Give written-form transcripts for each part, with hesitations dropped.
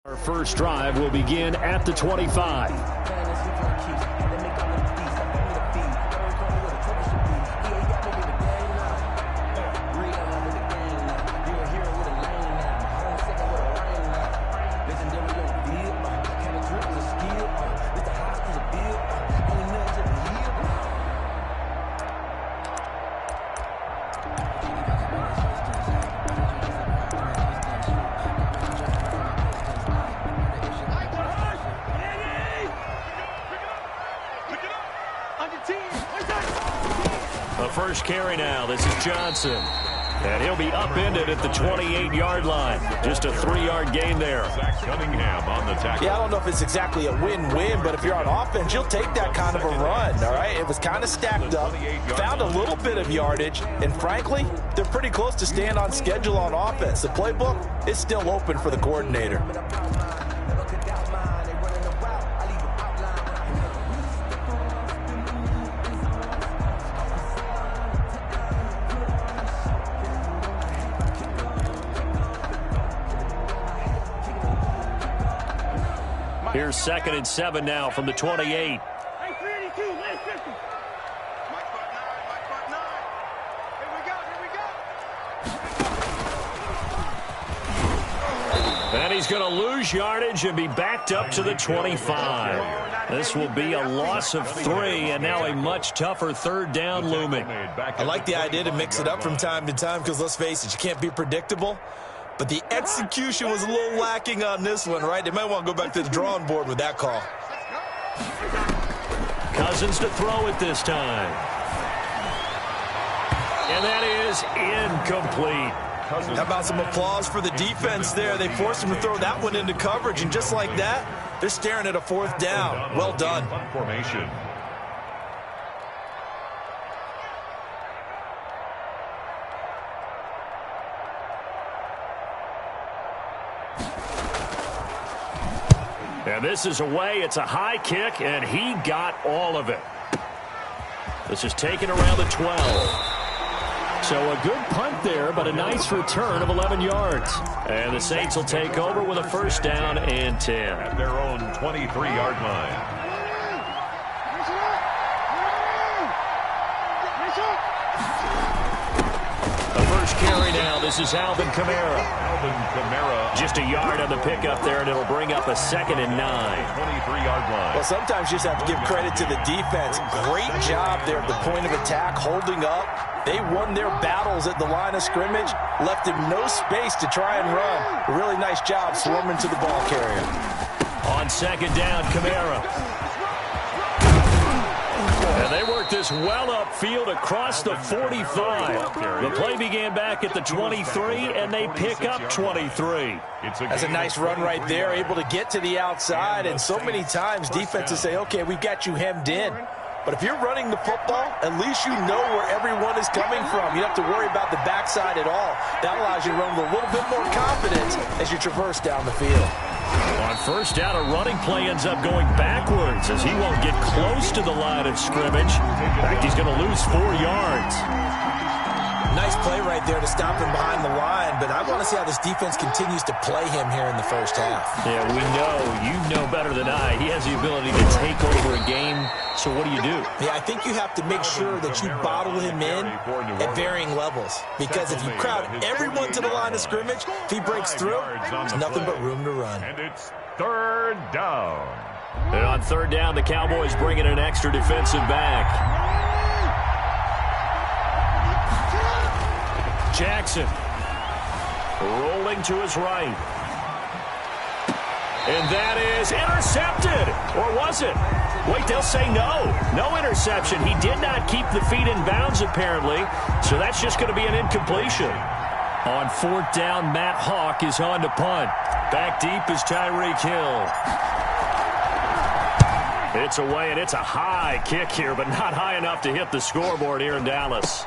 Our first drive will begin at the 25. First carry now. This is Johnson. And he'll be upended at the 28-yard line. Just a 3-yard gain there. Cunningham on the tackle. Yeah, I don't know if it's exactly a win-win, but if you're on offense, you'll take that kind of a run, all right? It was kind of stacked up, found a little bit of yardage, and frankly, they're pretty close to staying on schedule on offense. The playbook is still open for the coordinator. Here's 2nd and 7 now from the 28. And he's going to lose yardage and be backed up to the 25. This will be a loss of 3, and now a much tougher 3rd down looming. I like the idea to mix it up from time to time because, let's face it, you can't be predictable. But the execution was a little lacking on this one, right? They might want to go back to the drawing board with that call. Cousins to throw it this time. And that is incomplete. How about some applause for the defense there? They forced him to throw that one into coverage, and just like that, they're staring at a 4th down. Well done. Formation. And this is away. It's a high kick, and he got all of it. This is taken around the 12. So a good punt there, but a nice return of 11 yards. And the Saints will take over with a 1st down and 10. At their own 23-yard line. The first carry now. This is Alvin Kamara. Just a yard on the pickup there, and it'll bring up a 2nd and 9. 23-yard line. Well, sometimes you just have to give credit to the defense. Great job there at the point of attack, holding up. They won their battles at the line of scrimmage, left him no space to try and run. A really nice job swarming to the ball carrier. On 2nd down, Kamara. And they work this well upfield across the 45. The play began back at the 23, and they pick up 23. That's a nice run right there, able to get to the outside. And so many times defenses say, okay, we've got you hemmed in. But if you're running the football, at least you know where everyone is coming from. You don't have to worry about the backside at all. That allows you to run with a little bit more confidence as you traverse down the field. On 1st down, a running play ends up going backwards as he won't get close to the line of scrimmage. In fact, he's going to lose 4 yards. Nice play right there to stop him behind the line, but I want to see how this defense continues to play him here in the 1st half. Yeah, we know. You know better than I. He has the ability to take over a game, so what do you do? Yeah, I think you have to make sure that you bottle him in at varying levels, because if you crowd everyone to the line of scrimmage, if he breaks through, there's nothing but room to run. And it's 3rd down. And on 3rd down, the Cowboys bring in an extra defensive back. Jackson rolling to his right. And that is intercepted. Or was it? Wait, they'll say no. No interception. He did not keep the feet in bounds, apparently. So that's just going to be an incompletion. On 4th down, Matt Hawk is on to punt. Back deep is Tyreek Hill. It's away, and it's a high kick here, but not high enough to hit the scoreboard here in Dallas.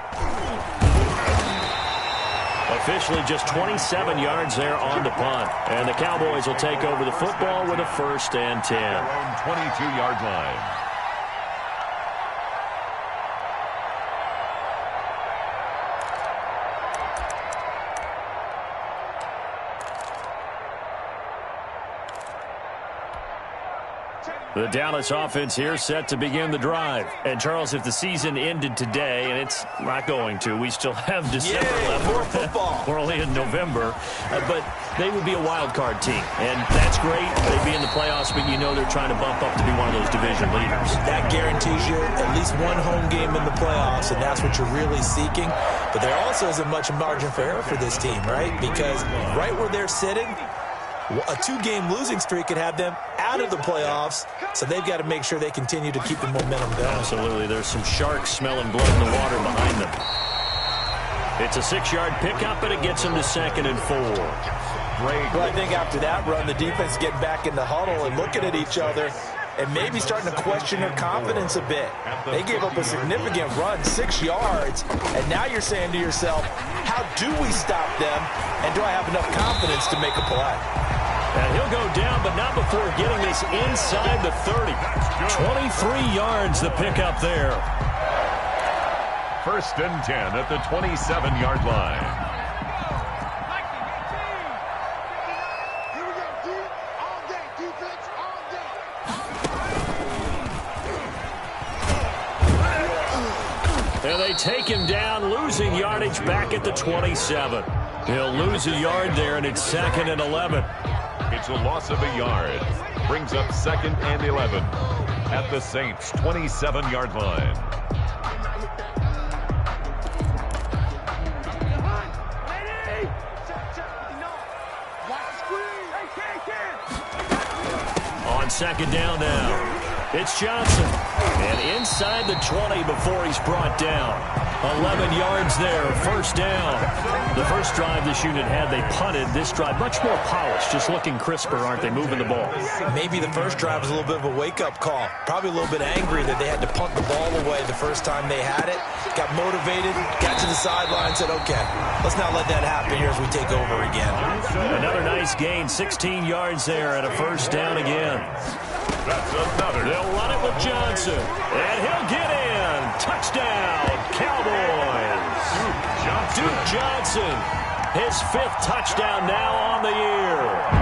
Officially just 27 yards there on the punt. And the Cowboys will take over the football with a 1st and 10. 22-yard line. The Dallas offense here set to begin the drive. And, Charles, if the season ended today, and it's not going to, we still have December left. More football. We're only in November. But they would be a wild card team. And that's great. They'd be in the playoffs, but you know they're trying to bump up to be one of those division leaders. That guarantees you at least one home game in the playoffs, and that's what you're really seeking. But there also isn't much margin for error for this team, right? Because right where they're sitting, a 2-game losing streak could have them out of the playoffs, so they've got to make sure they continue to keep the momentum going. Absolutely. There's some sharks smelling blood in the water behind them. It's a 6-yard pickup, and it gets them to 2nd and 4. Well, I think after that run, the defense getting back in the huddle and looking at each other and maybe starting to question their confidence a bit. They gave up a significant run, 6 yards, and now you're saying to yourself, how do we stop them, and do I have enough confidence to make a play? And he'll go down, but not before getting this inside the 30. 23 yards the pickup there. 1st and 10 at the 27-yard line. And they take him down, losing yardage back at the 27. He'll lose a yard there, and it's 2nd and 11. It's a loss of a yard. Brings up 2nd and 11 at the Saints' 27-yard line. On 2nd down now. It's Johnson. And inside the 20 before he's brought down. 11 yards there, 1st down. The first drive this unit had, they punted. This drive, much more polished, just looking crisper, aren't they, moving the ball? Maybe the first drive was a little bit of a wake-up call. Probably a little bit angry that they had to punt the ball away the first time they had it. Got motivated, got to the sideline, said, okay, let's not let that happen here as we take over again. Another nice gain, 16 yards there and a 1st down again. That's another. They'll run it with Johnson, and he'll get in. Touchdown, Cowboys. Duke Johnson, his 5th touchdown now on the year.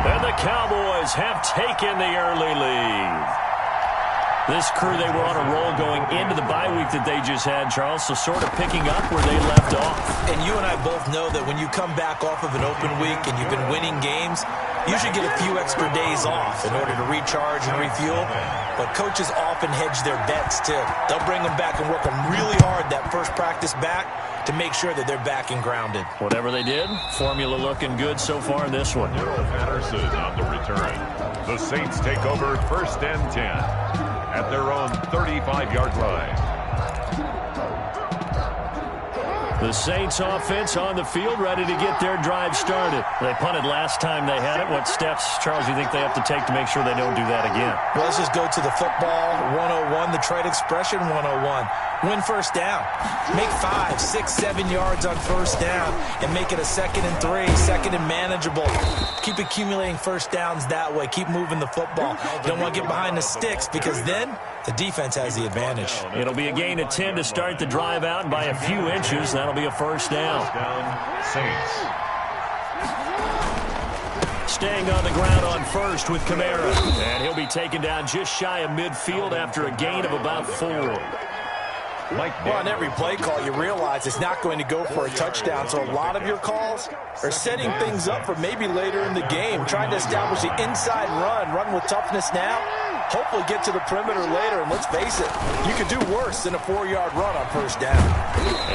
And the Cowboys have taken the early lead. This crew, they were on a roll going into the bye week that they just had, Charles, so sort of picking up where they left off. And you and I both know that when you come back off of an open week and you've been winning games, you should get a few extra days off in order to recharge and refuel. But coaches often hedge their bets, too. They'll bring them back and work them really hard that first practice back to make sure that they're back and grounded. Whatever they did, formula looking good so far in this one. Patterson on the return. The Saints take over 1st and 10 at their own 35-yard line. The Saints offense on the field, ready to get their drive started. They punted last time they had it. What steps, Charles, do you think they have to take to make sure they don't do that again? Well, let's just go to the football 101, the trade expression 101. Win 1st down. Make 5, 6, 7 yards on 1st down and make it a 2nd and 3, 2nd and manageable. Keep accumulating 1st downs that way. Keep moving the football. You don't want to get behind the sticks because then the defense has the advantage. It'll be a gain of 10 to start the drive out, and by a few inches, that'll be a 1st down. Saints. Staying on the ground on 1st with Kamara. And he'll be taken down just shy of midfield after a gain of about 4. Well, on every play call, you realize it's not going to go for a touchdown. So a lot of your calls are setting things up for maybe later in the game, trying to establish the inside run with toughness now, hopefully get to the perimeter later. And let's face it, you could do worse than a 4-yard run on 1st down.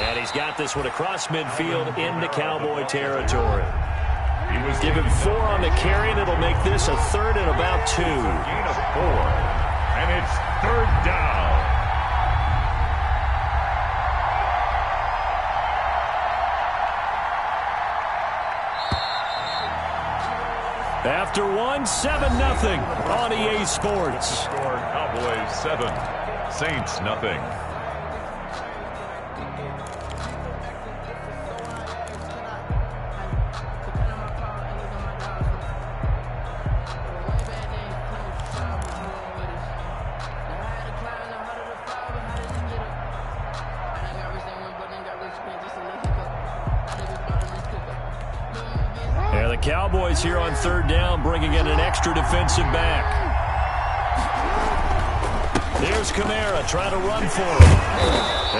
And he's got this one across midfield into Cowboy territory. Give him 4 on the carry, and it'll make this a 3rd and about 2. Gain of 4, and it's 3rd down. After 1, 7-0 on EA Sports. Score Cowboys 7, Saints nothing. Cowboys here on 3rd down, bringing in an extra defensive back. Here's Kamara trying to run for him.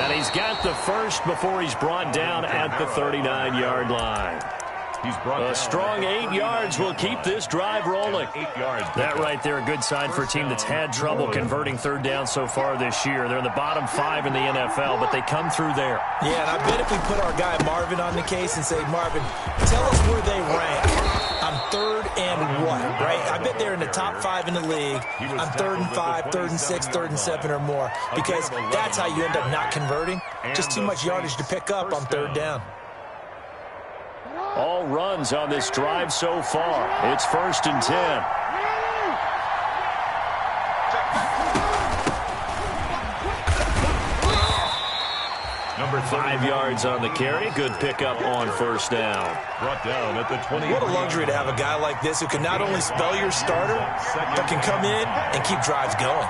And he's got the first before he's brought down at the 39-yard line. A strong 8 yards will keep this drive rolling. 8 yards. That right there, a good sign for a team that's had trouble converting third down so far this year. They're in the bottom 5 in the NFL, but they come through there. Yeah, and I bet if we put our guy Marvin on the case and say, Marvin, tell us where they rank on third and what, right? I bet they're in the top 5 in the league on 3rd and 5, 3rd and 6, 3rd and 7 or more, because that's how you end up not converting. Just too much yardage to pick up on third down. All runs on this drive so far. It's 1st and 10. Number 5 yards on the carry. Good pickup on 1st down. Brought down at the 20. What a luxury to have a guy like this who can not only spell your starter, but can come in and keep drives going.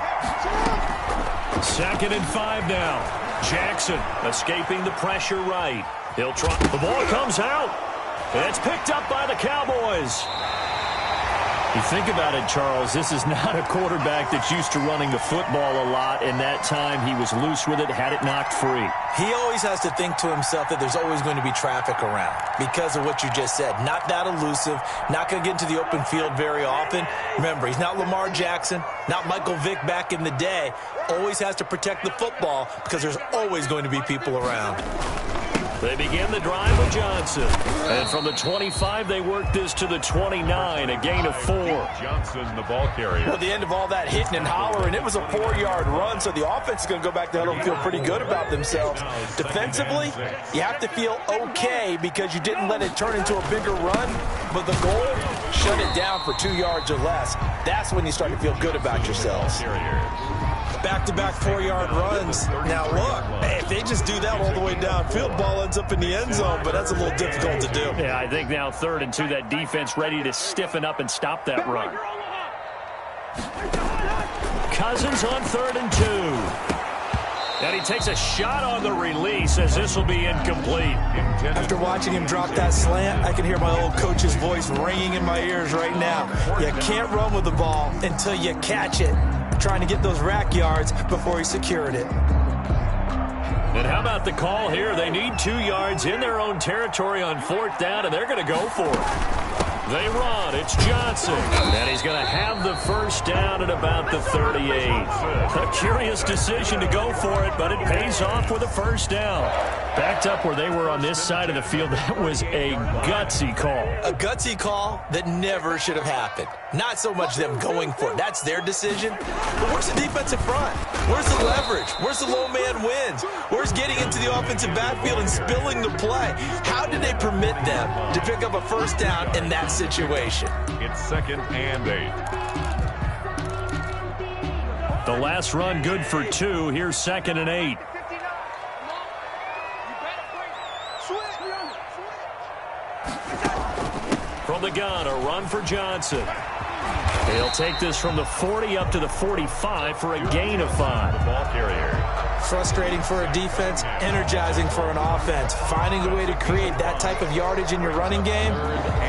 2nd and 5 now. Jackson escaping the pressure right. He'll try. The ball comes out. It's picked up by the Cowboys. You think about it, Charles, this is not a quarterback that's used to running the football a lot, and that time he was loose with it, had it knocked free. He always has to think to himself that there's always going to be traffic around because of what you just said. Not that elusive, not going to get into the open field very often. Remember, he's not Lamar Jackson, not Michael Vick back in the day. Always has to protect the football because there's always going to be people around. They begin the drive with Johnson. And from the 25, they work this to the 29, a gain of 4. Johnson, the ball carrier. Well, the end of all that hitting and hollering, it was a 4-yard run, so the offense is going to go back there and feel pretty good about themselves. Defensively, you have to feel okay because you didn't let it turn into a bigger run, but the goal, shut it down for 2 yards or less. That's when you start to feel good about yourselves. Back-to-back 4-yard runs. Now, look, if they just do that all the way downfield, ball ends up in the end zone, but that's a little difficult to do. Yeah, I think now 3rd and 2, that defense ready to stiffen up and stop that run. Cousins on 3rd and 2. And he takes a shot on the release as this will be incomplete. After watching him drop that slant, I can hear my old coach's voice ringing in my ears right now. You can't run with the ball until you catch it. Trying to get those rack yards before he secured it. And how about the call here? They need 2 yards in their own territory on 4th down, and they're going to go for it. They run. It's Johnson. And he's going to have the 1st down at about the 38. A curious decision to go for it, but it pays off with a 1st down. Backed up where they were on this side of the field, that was a gutsy call. A gutsy call that never should have happened. Not so much them going for it. That's their decision. But where's the defensive front? Where's the leverage? Where's the low man wins? Where's getting into the offensive backfield and spilling the play? How did they permit them to pick up a 1st down in that situation? It's 2nd and 8. The last run good for 2. Here's 2nd and 8. From the gun, a run for Johnson. He'll take this from the 40 up to the 45 for a gain of 5. The ball carrier. Frustrating for a defense, energizing for an offense. Finding a way to create that type of yardage in your running game,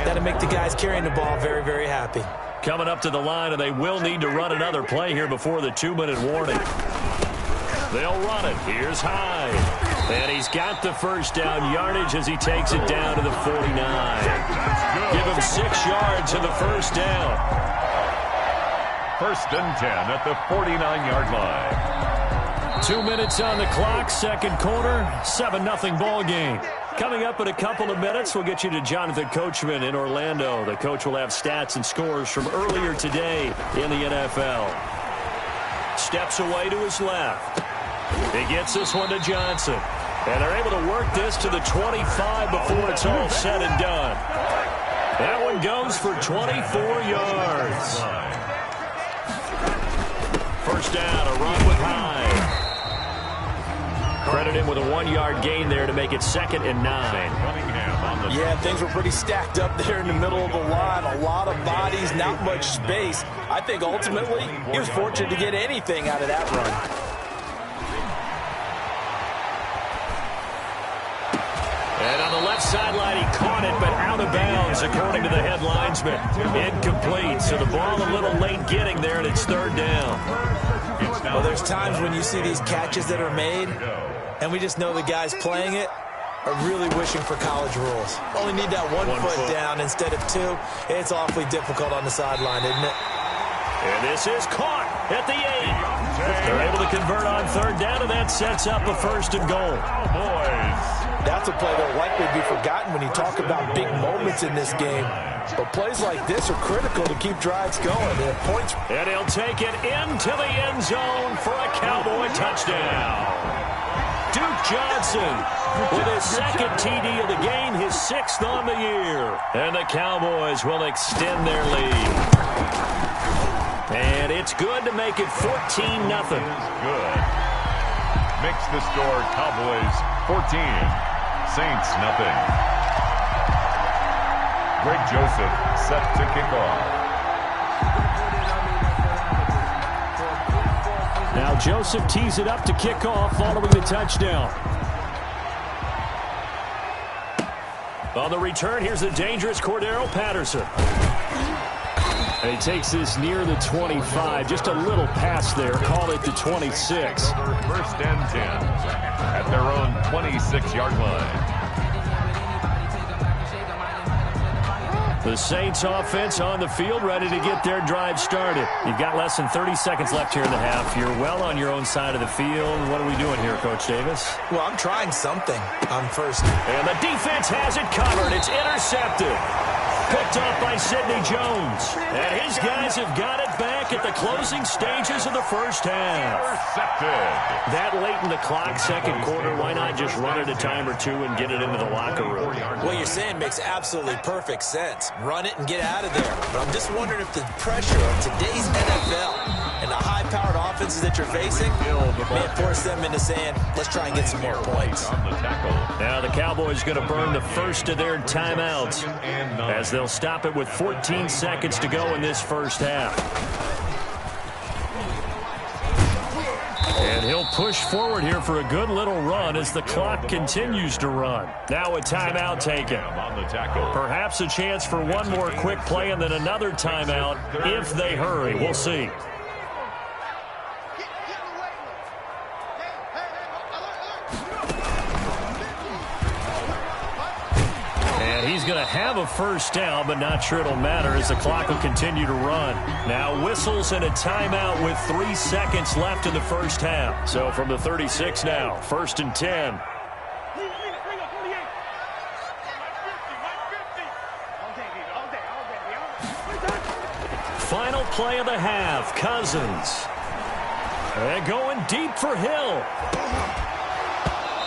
that'll make the guys carrying the ball very, very happy. Coming up to the line, and they will need to run another play here before the 2-minute warning. They'll run it. Here's Hyde. And he's got the 1st down yardage as he takes it down to the 49. Give him 6 yards in the 1st down. 1st and 10 at the 49-yard line. 2 minutes on the clock, 2nd quarter, 7-0 ball game. Coming up in a couple of minutes, we'll get you to Jonathan Coachman in Orlando. The coach will have stats and scores from earlier today in the NFL. Steps away to his left. He gets this one to Johnson. And they're able to work this to the 25 before it's all said and done. That one goes for 24 yards. 1st down, a run with Hyde. Credit him with a 1-yard gain there to make it 2nd and 9. Yeah, things were pretty stacked up there in the middle of the line. A lot of bodies, not much space. I think ultimately he was fortunate to get anything out of that run. And on the left sideline, he caught it, but out of bounds, according to the head linesman. Incomplete, so the ball a little late getting there, and it's 3rd down. Well, there's times when you see these catches that are made, and we just know the guys playing it are really wishing for college rules. Only need that one foot down instead of two. It's awfully difficult on the sideline, isn't it? And this is caught at the 8. They're able to convert on third down, and that sets up a 1st and goal. That's a play that will likely be forgotten when you talk about big moments in this game. But plays like this are critical to keep drives going. They have points. And he'll take it into the end zone for a Cowboy touchdown. Duke Johnson with his 2nd TD of the game, his 6th on the year. And the Cowboys will extend their lead. And it's good to make it 14-0. Good. Makes the score Cowboys 14, Saints nothing. Greg Joseph set to kick off. Now Joseph tees it up to kick off following the touchdown. On the return, here's the dangerous Cordero Patterson. And he takes this near the 25. Just a little pass there. Call it the 26. 1st and 10 at their own 26-yard line. The Saints offense on the field, ready to get their drive started. You've got less than 30 seconds left here in the half. You're well on your own side of the field. What are we doing here, Coach Davis? Well, I'm trying something on first. And the defense has it covered. It's intercepted. Picked off by Sidney Jones. And his guys have got it back at the closing stages of the first half. Intercepted. That late in the clock, 2nd quarter, why not just run it a time or two and get it into the locker room? What you're saying makes absolutely perfect sense. Run it and get out of there. But I'm just wondering if the pressure of today's NFL and the high-powered offenses that you're facing may force them into saying, let's try and get some more points. Now the Cowboys going to burn the first of their timeouts as they'll stop it with 14 seconds to go in this first half. And he'll push forward here for a good little run as the clock continues to run. Now a timeout taken. Perhaps a chance for one more quick play and then another timeout if they hurry. We'll see. He's going to have a first down, but not sure it'll matter as the clock will continue to run. Now whistles and a timeout with 3 seconds left in the first half. So from the 36 now, 1st and 10. Final play of the half, Cousins. And going deep for Hill.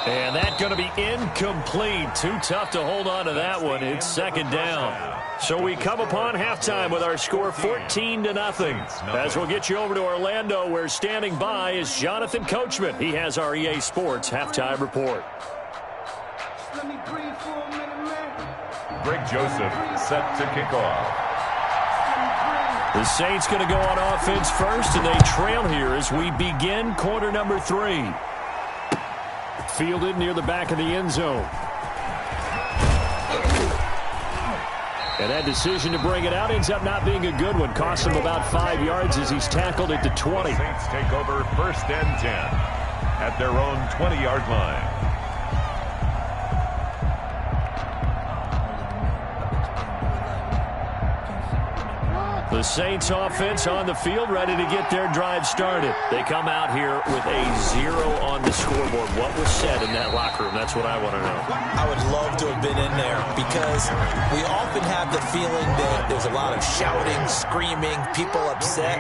And that's going to be incomplete. Too tough to hold on to that one. It's 2nd down. So we come upon halftime with our score 14-0. As we'll get you over to Orlando, where standing by is Jonathan Coachman. He has our EA Sports halftime report. Greg Joseph set to kick off. The Saints going to go on offense first, and they trail here as we begin quarter number 3. Fielded near the back of the end zone. And that decision to bring it out ends up not being a good one. Costs him about 5 yards as he's tackled at the 20. Saints take over 1st and 10 at their own 20-yard line. The Saints offense on the field, ready to get their drive started. They come out here with a 0 on the scoreboard. What was said in that locker room? That's what I want to know. I would love to have been in there because we often have the feeling that there's a lot of shouting, screaming, people upset.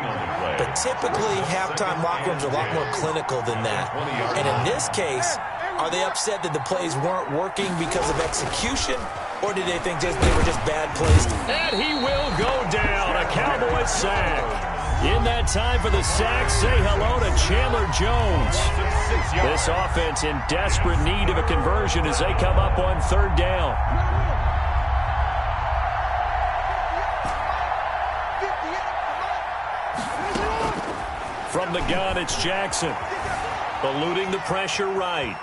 But typically, halftime locker rooms are a lot more clinical than that. And in this case, are they upset that the plays weren't working because of execution? Or did they think they were just bad plays? And he will go down. A Cowboy sack. In that time for the sack, say hello to Chandler Jones. This offense in desperate need of a conversion as they come up on 3rd down. From the gun, it's Jackson. Eluding the pressure right.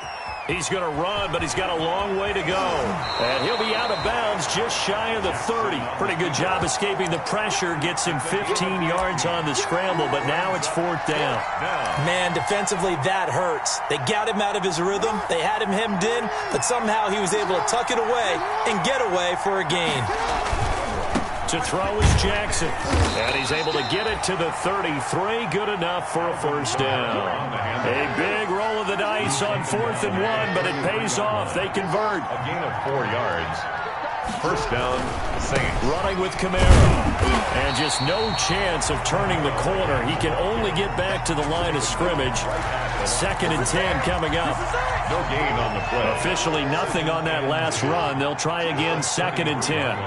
He's going to run, but he's got a long way to go. And he'll be out of bounds downs just shy of the 30. Pretty good job escaping the pressure. Gets him 15 yards on the scramble, but now it's 4th down. Man, defensively, that hurts. They got him out of his rhythm. They had him hemmed in, but somehow he was able to tuck it away and get away for a gain. To throw is Jackson, and he's able to get it to the 33. Good enough for a 1st down. A big roll of the dice on 4th and 1, but it pays off. They convert. A gain of 4 yards. 1st down, Saints. Running with Kamara, and just no chance of turning the corner. He can only get back to the line of scrimmage. 2nd and 10 coming up. No gain on the play. Officially nothing on that last run. They'll try again 2nd and 10.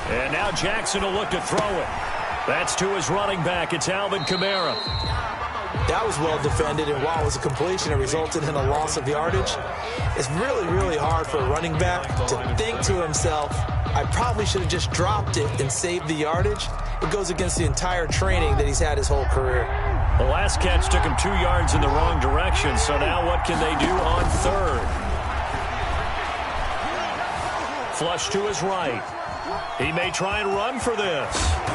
And now Jackson will look to throw it. That's to his running back. It's Alvin Kamara. That was well defended, and while it was a completion, it resulted in a loss of yardage. It's really, really hard for a running back to think to himself, I probably should have just dropped it and saved the yardage. It goes against the entire training that he's had his whole career. The last catch took him 2 yards in the wrong direction, so now what can they do on 3rd? Flush to his right. He may try and run for this.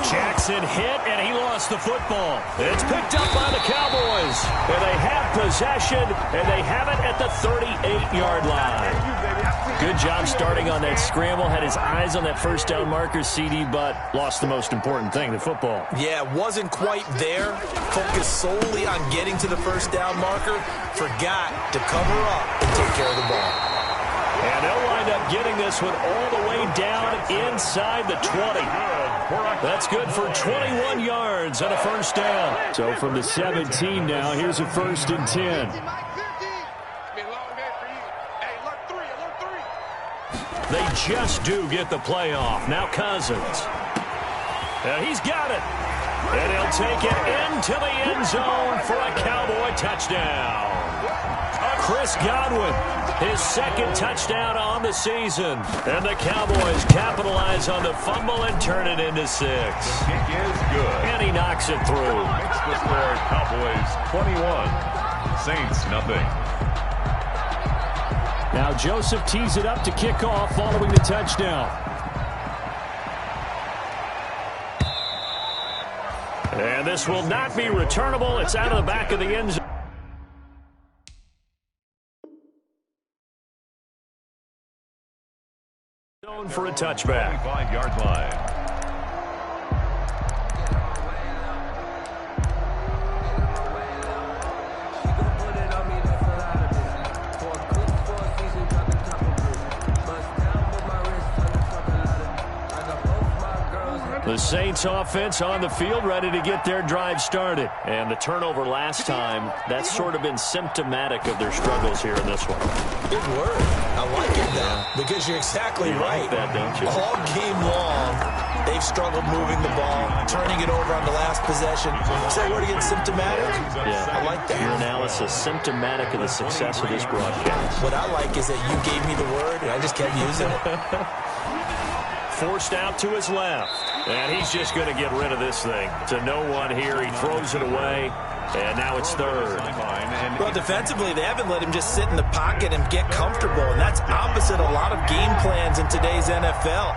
Jackson hit, and he lost the football. It's picked up by the Cowboys. And they have possession, and they have it at the 38-yard line. Good job starting on that scramble. Had his eyes on that 1st down marker, CD, but lost the most important thing, the football. Yeah, wasn't quite there. Focused solely on getting to the 1st down marker. Forgot to cover up and take care of the ball. And they'll wind up getting this one all the way down inside the 20. That's good for 21 yards and a 1st down. So from the 17 now, here's a 1st and 10. They just do get the play off. Now Cousins. And he's got it. And he'll take it into the end zone for a Cowboy touchdown. Chris Godwin, his 2nd touchdown on the season. And the Cowboys capitalize on the fumble and turn it into 6. The kick is good. And he knocks it through. Makes the score Cowboys 21. Saints nothing. Now Joseph tees it up to kick off following the touchdown. And this will not be returnable. It's out of the back of the end zone. For a touchback. 25-yard line. The Saints offense on the field, ready to get their drive started. And the turnover last time, that's sort of been symptomatic of their struggles here in this one. Good word. I like it now, because you're exactly right. Like that, don't you? All game long, they've struggled moving the ball, turning it over on the last possession. Is that word again, symptomatic? Yeah. I like that. Your analysis, symptomatic of the success of this broadcast. What I like is that you gave me the word, and I just kept using it. Forced out to his left. And he's just going to get rid of this thing. To no one here. He throws it away. And now it's 3rd. Well, defensively, they haven't let him just sit in the pocket and get comfortable. And that's opposite a lot of game plans in today's NFL.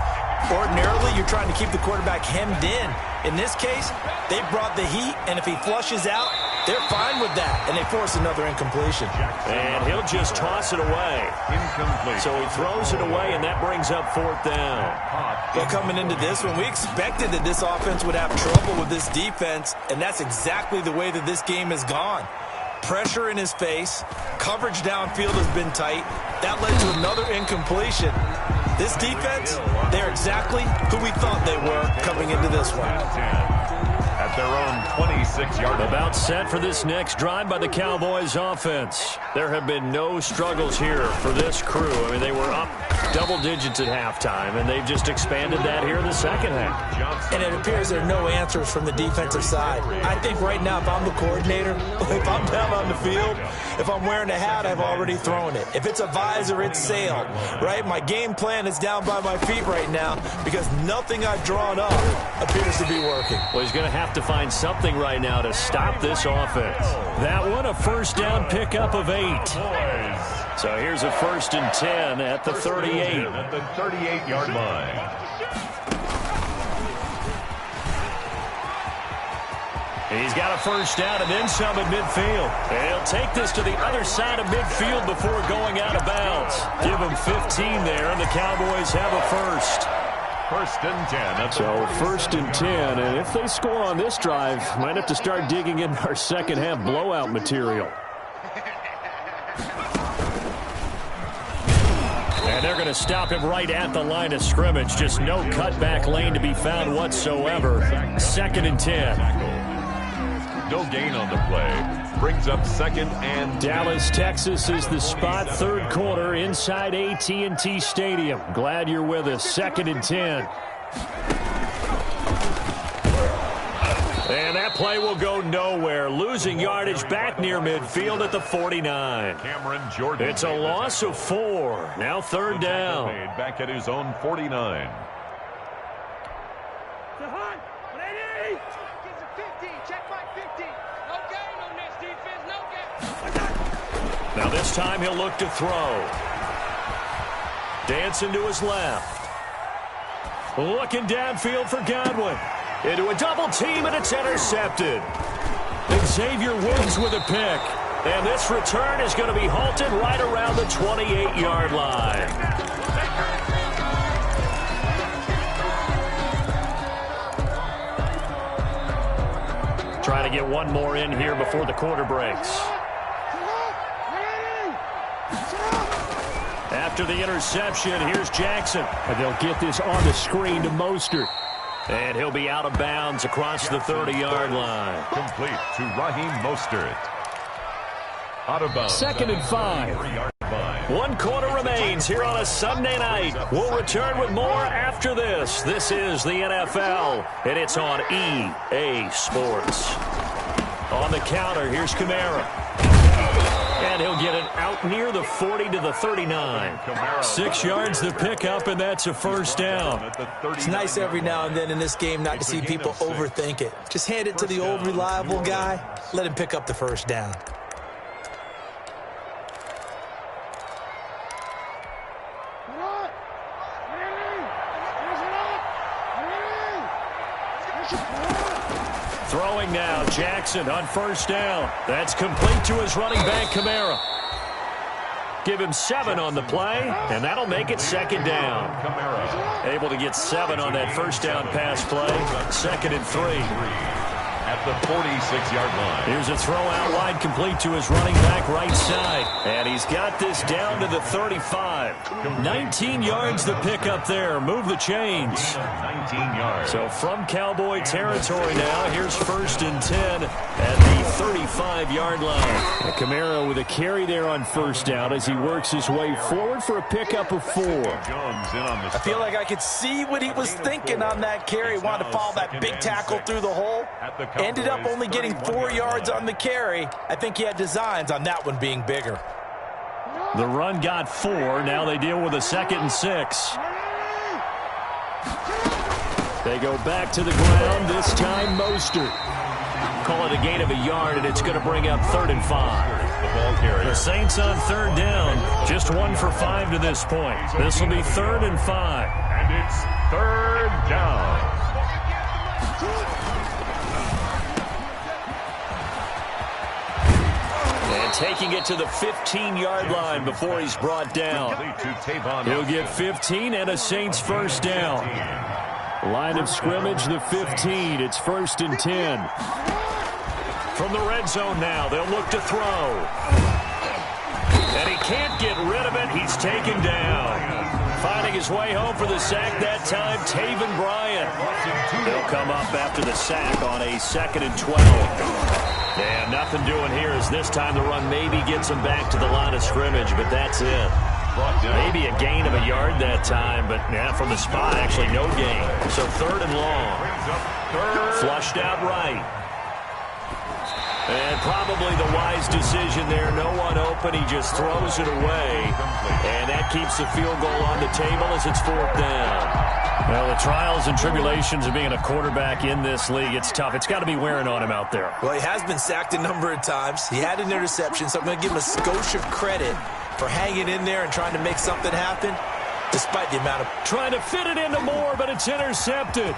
Ordinarily, you're trying to keep the quarterback hemmed in. In this case, they brought the heat, and if he flushes out, they're fine with that, and they force another incompletion. And he'll just toss it away. Incomplete. So he throws it away, and that brings up 4th down. Well, coming into this one, we expected that this offense would have trouble with this defense, and that's exactly the way that this game has gone. Pressure in his face, coverage downfield has been tight. That led to another incompletion. This defense, they're exactly who we thought they were coming into this one. At their own 26-yard line. About set for this next drive by the Cowboys offense. There have been no struggles here for this crew. I mean, they were up double digits at halftime, and they've just expanded that here in the second half. And it appears there are no answers from the defensive side. I think right now, if I'm the coordinator, if I'm down on the field, if I'm wearing a hat, I've already thrown it. If it's a visor, it's sailed, right? My game plan is down by my feet right now because nothing I've drawn up appears to be working. Well, he's going to have to find something right now to stop this offense. That one, a first down pickup of 8. So here's a 1st and 10 at the 38. At the 38-yard line. He's got a 1st down and then some at midfield. And he'll take this to the other side of midfield before going out of bounds. Give him 15 there, and the Cowboys have a 1st. 1st and 10. So 1st and 10, and if they score on this drive, might have to start digging in our second half blowout material. And they're going to stop him right at the line of scrimmage. Just no cutback lane to be found whatsoever. 2nd and 10. No gain on the play. Brings up 2nd and Dallas, Texas is the spot. 3rd quarter inside AT&T Stadium. Glad you're with us. 2nd and 10. And that play will go nowhere. Losing yardage back near midfield at the 49. Cameron Jordan. It's a loss of 4. Now 3rd down. Back at his own 49. Now this time he'll look to throw. Dancing to his left. Looking downfield for Godwin. Into a double team, and it's intercepted. Xavier Woods with a pick. And this return is going to be halted right around the 28-yard line. Trying to get one more in here before the quarter breaks. After the interception, here's Jackson. And they'll get this on the screen to Mostert. And he'll be out of bounds across the 30-yard line. Complete to Raheem Mostert. Out of bounds. 2nd and 5. 1 quarter remains here on a Sunday night. We'll return with more after this. This is the NFL, and it's on EA Sports. On the counter, here's Kamara. And he'll get it out near the 40 to the 39. 6 yards the pickup, and that's a 1st down. It's nice every now and then in this game not to see people overthink it. Just hand it to the old reliable guy. Let him pick up the 1st down. Throwing now, Jackson on 1st down. That's complete to his running back, Kamara. Give him 7 on the play, and that'll make it 2nd down. Able to get 7 on that 1st down pass play. 2nd and 3. At the 46-yard line. Here's a throw out wide, complete to his running back right side. And he's got this down to the 35. 19 yards the pickup there. Move the chains. 19 yards. So from Cowboy territory now, here's 1st and 10 at the 35-yard line. And Kamara with a carry there on 1st down as he works his way forward for a pickup of 4. I feel like I could see what he was thinking on that carry. Wanted to follow that big tackle through the hole. Ended up only getting 4 yards on the carry. I think he had designs on that one being bigger. The run got 4. Now they deal with a 2nd and 6. They go back to the ground, this time Mostert. Call it a gain of a yard, and it's going to bring up 3rd and 5. The Saints on 3rd down, just 1 for 5 to this point. This will be 3rd and 5. And it's 3rd down. And taking it to the 15-yard line before he's brought down. He'll get 15 and a Saints 1st down. Line of scrimmage, the 15. It's 1st and 10. From the red zone now, they'll look to throw. And he can't get rid of it. He's taken down. Finding his way home for the sack that time, Taven Bryan. They'll come up after the sack on a 2nd and 12. And nothing doing here as this time the run maybe gets him back to the line of scrimmage, but that's it. Maybe a gain of a yard that time, but yeah, from the spot, actually no gain. So 3rd and long. Flushed out right. And probably the wise decision there. No one open. He just throws it away. And that keeps the field goal on the table as it's 4th down. Well, the trials and tribulations of being a quarterback in this league, it's tough. It's got to be wearing on him out there. Well, he has been sacked a number of times. He had an interception, so I'm going to give him a skosh of credit for hanging in there and trying to make something happen, despite the amount of... Trying to fit it into Moore, but it's intercepted.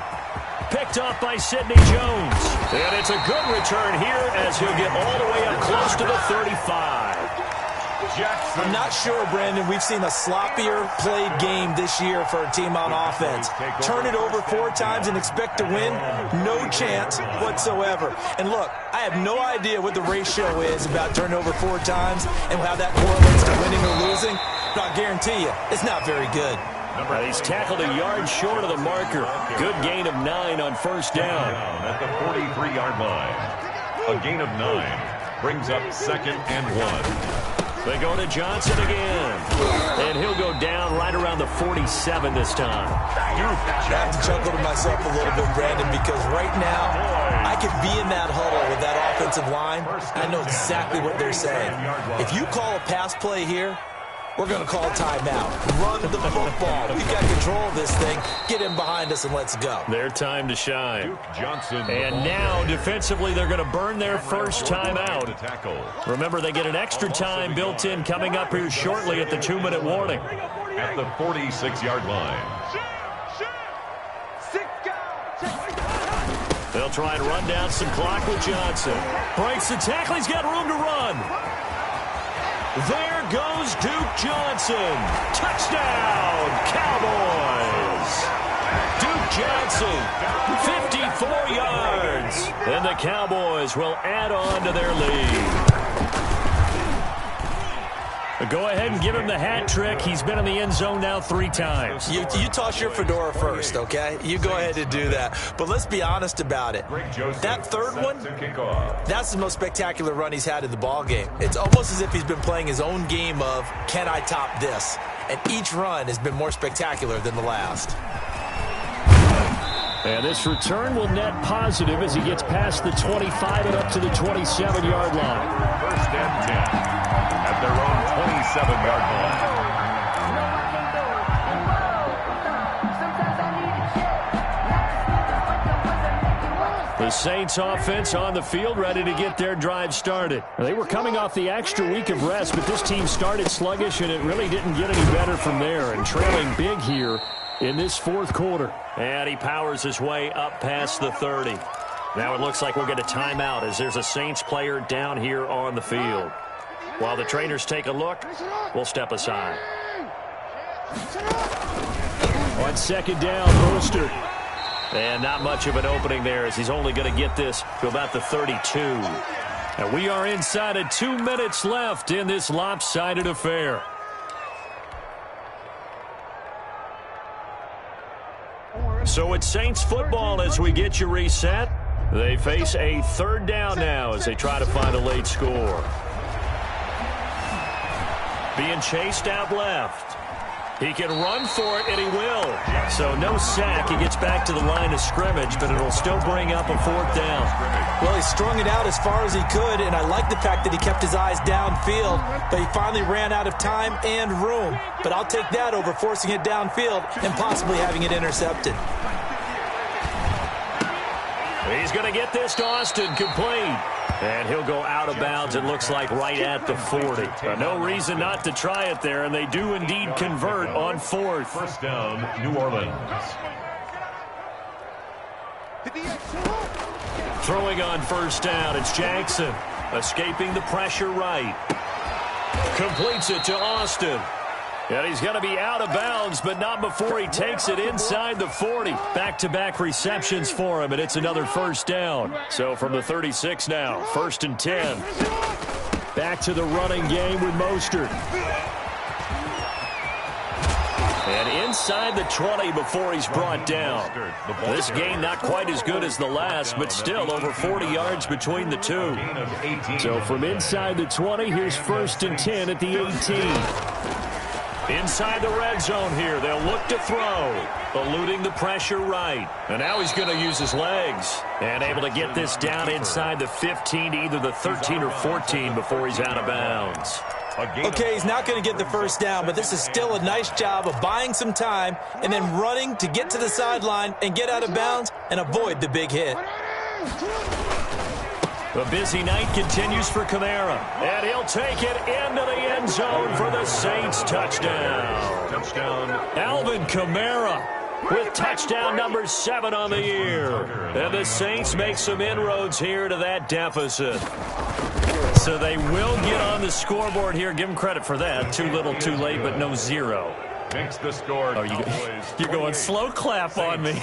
Picked off by Sidney Jones. And it's a good return here as he'll get all the way up close to the 35. Jackson. I'm not sure, Brandon, we've seen a sloppier played game this year for a team on offense. Turn it over 4 times and expect to win? No chance whatsoever. And look, I have no idea what the ratio is about turning over 4 times and how that correlates to winning or losing, but I'll guarantee you, it's not very good. He's tackled a yard short of the marker. Good gain of 9 on first down. At the 43-yard line. A gain of 9 brings up 2nd and 1. They go to Johnson again. And he'll go down right around the 47 this time. I have to chuckle to myself a little bit, Brandon, because right now I could be in that huddle with that offensive line. I know exactly what they're saying. If you call a pass play here, we're going to call a timeout. Run the football. We've got control of this thing. Get him behind us and let's go. Their time to shine. Johnson. And now, defensively, they're going to burn their first timeout. Remember, they get an extra time built in coming up here shortly at the 2-minute warning. At the 46-yard line. They'll try and run down some clock with Johnson. Breaks the tackle. He's got room to run. There goes Duke Johnson. Touchdown, Cowboys. Duke Johnson, 54 yards. And the Cowboys will add on to their lead. Go ahead and give him the hat trick. He's been in the end zone now 3 times. You toss your fedora first, okay? You go ahead and do that. But let's be honest about it. That third one, that's the most spectacular run he's had in the ball game. It's almost as if he's been playing his own game of, can I top this? And each run has been more spectacular than the last. And this return will net positive as he gets past the 25 and up to the 27-yard line. First and 10. At their own 27-yard line. The Saints offense on the field ready to get their drive started. They were coming off the extra week of rest, but this team started sluggish, and it really didn't get any better from there, and trailing big here in this fourth quarter. And he powers his way up past the 30. Now it looks like we'll get a timeout as there's a Saints player down here on the field. While the trainers take a look, we'll step aside. On second down, Mostert. And not much of an opening there as he's only going to get this to about the 32. And we are inside of 2 minutes left in this lopsided affair. So it's Saints football as we get you reset. They face a third down now as they try to find a late score. Being chased out left. He can run for it, and he will. So no sack. He gets back to the line of scrimmage, but it'll still bring up a 4th down. Well, he strung it out as far as he could, and I like the fact that he kept his eyes downfield, but he finally ran out of time and room. But I'll take that over forcing it downfield and possibly having it intercepted. He's going to get this to Austin, complete. And he'll go out of bounds, it looks like, right at the 40. No reason not to try it there, and they do indeed convert on 4th. First down, New Orleans. Throwing on first down, it's Jackson. Escaping the pressure right. Completes it to Austin. And he's going to be out of bounds, but not before he takes it inside the 40. Back-to-back receptions for him, and it's another first down. So from the 36 now, 1st and 10. Back to the running game with Mostert. And inside the 20 before he's brought down. This game not quite as good as the last, but still over 40 yards between the two. So from inside the 20, here's 1st and 10 at the 18. Inside the red zone here, they'll look to throw, eluding the pressure right. And now he's going to use his legs. And able to get this down inside the 15 to either the 13 or 14 before he's out of bounds. Okay, he's not going to get the first down, but this is still a nice job of buying some time and then running to get to the sideline and get out of bounds and avoid the big hit. The busy night continues for Kamara, and he'll take it into the end zone for the Saints touchdown. Alvin Kamara with touchdown number 7 on the year. And the Saints make some inroads here to that deficit. So they will get on the scoreboard here. Give them credit for that. Too little, too late, but no 0. Makes the score. Oh, you're going slow clap on me.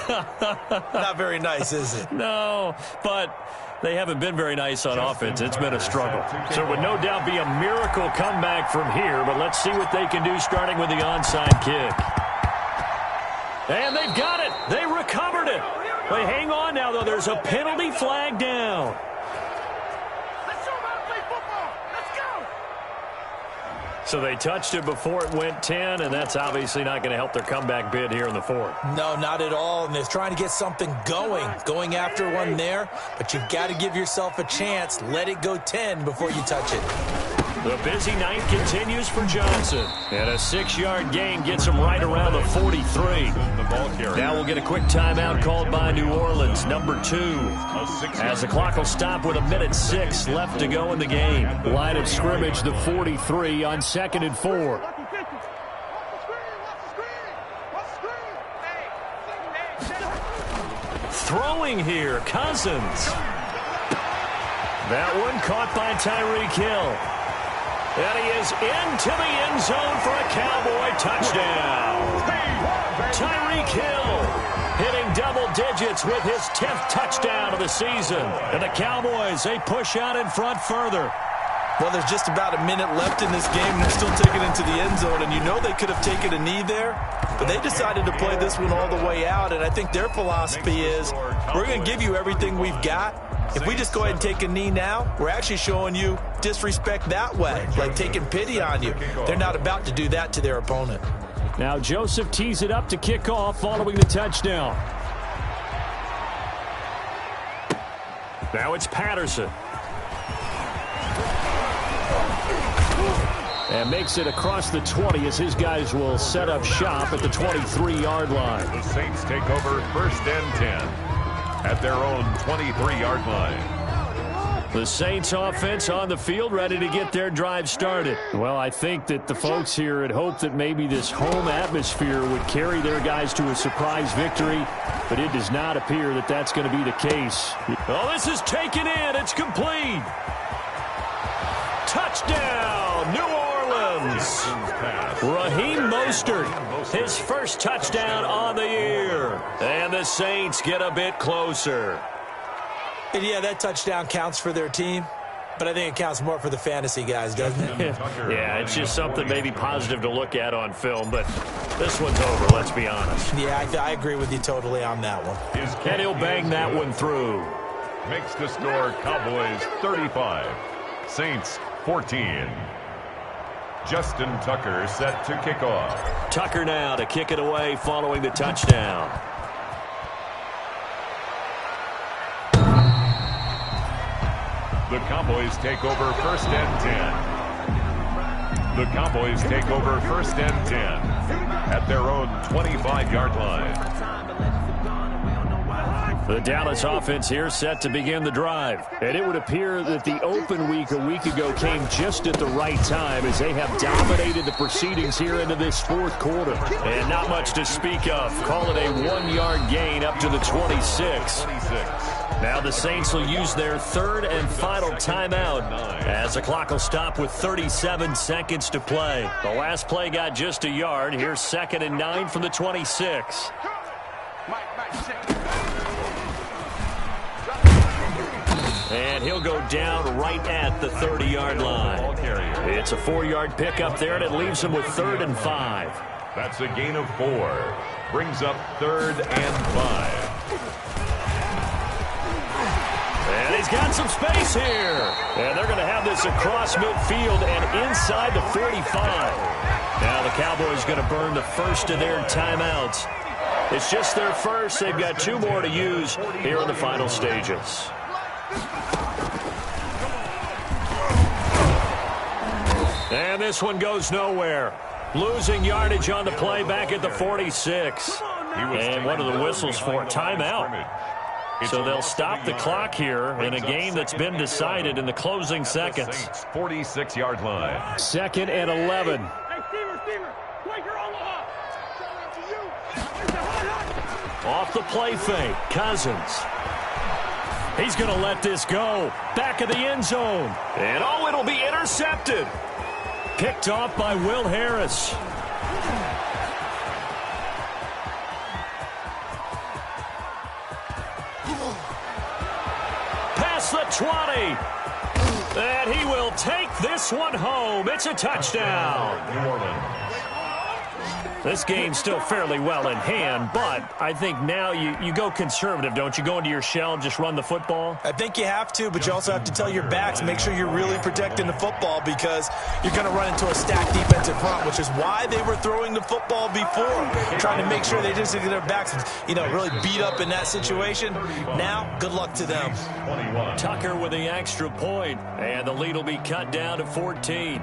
Not very nice, is it? No, but they haven't been very nice on offense. It's been a struggle. So it would no doubt be a miracle comeback from here, but let's see what they can do starting with the onside kick. And they've got it. They recovered it. But hang on now, though. There's a penalty flag down. So they touched it before it went 10, and that's obviously not going to help their comeback bid here in the 4th. No, not at all. And they're trying to get something going after one there. But you've got to give yourself a chance. Let it go 10 before you touch it. The busy night continues for Johnson. And a 6-yard gain gets him right around the 43. Now we'll get a quick timeout called by New Orleans, number 2. As the clock will stop with 1:06 left to go in the game. Line of scrimmage, the 43 on 2nd and 4. Throwing here, Cousins. That one caught by Tyreek Hill. And he is into the end zone for a Cowboy touchdown. Tyreek Hill hitting double digits with his 10th touchdown of the season. And the Cowboys, they push out in front further. Well, there's just about a minute left in this game, and they're still taking it into the end zone. And you know they could have taken a knee there, but they decided to play this one all the way out. And I think their philosophy is, we're going to give you everything we've got. If we just go ahead and take a knee now, we're actually showing you disrespect that way, like taking pity on you. They're not about to do that to their opponent. Now Joseph tees it up to kick off following the touchdown. Now it's Patterson. And makes it across the 20 as his guys will set up shop at the 23-yard line. The Saints take over 1st and 10 at their own 23-yard line. The Saints offense on the field ready to get their drive started. Well, I think that the folks here had hoped that maybe this home atmosphere would carry their guys to a surprise victory, but it does not appear that that's going to be the case. Oh, this is taken in. It's complete. Touchdown, New Orleans. Raheem Mostert, his first touchdown on the year. And the Saints get a bit closer. And yeah, that touchdown counts for their team, but I think it counts more for the fantasy guys, doesn't it? Yeah, it's just something maybe positive to look at on film, but this one's over, let's be honest. Yeah, I agree with you totally on that one. And he'll bang that one through. Makes the score Cowboys 35, Saints 14. Justin Tucker set to kick off. Tucker now to kick it away following the touchdown. The Cowboys take over 1st and 10. The Cowboys take over 1st and 10 at their own 25-yard line. The Dallas offense here set to begin the drive. And it would appear that the open week a week ago came just at the right time as they have dominated the proceedings here into this 4th quarter. And not much to speak of. Call it a 1-yard gain up to the 26. Now the Saints will use their 3rd and final timeout as the clock will stop with 37 seconds to play. The last play got just a yard. Here's 2nd and 9 from the 26. And he'll go down right at the 30-yard line. It's a 4-yard pickup there, and it leaves him with 3rd and 5. That's a gain of 4. Brings up 3rd and 5. And he's got some space here. And they're going to have this across midfield and inside the 45. Now the Cowboys going to burn the first of their timeouts. It's just their first. They've got 2 more to use here in the final stages. And this one goes nowhere. Losing yardage on the play back at the 46. And one of the whistles for a timeout. So they'll stop the clock here in a game that's been decided in the closing seconds. 46-yard line. 2nd and 11. Off the play fake, Cousins. He's going to let this go. Back of the end zone. And oh, it'll be intercepted. Picked off by Will Harris. Past the 20. And he will take this one home. It's a touchdown. This game's still fairly well in hand, but I think now you go conservative, don't you? Go into your shell and just run the football? I think you have to, but you also have to tell your backs, make sure you're really protecting the football because you're going to run into a stacked defensive front, which is why they were throwing the football before, trying to make sure they just get their backs, really beat up in that situation. Now, good luck to them. Tucker with the extra point, and the lead will be cut down to 14.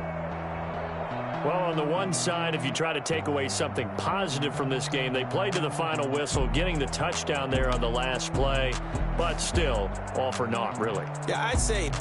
Well, on the one side, if you try to take away something positive from this game, they played to the final whistle, getting the touchdown there on the last play, but still, all for naught, really. Yeah, I'd say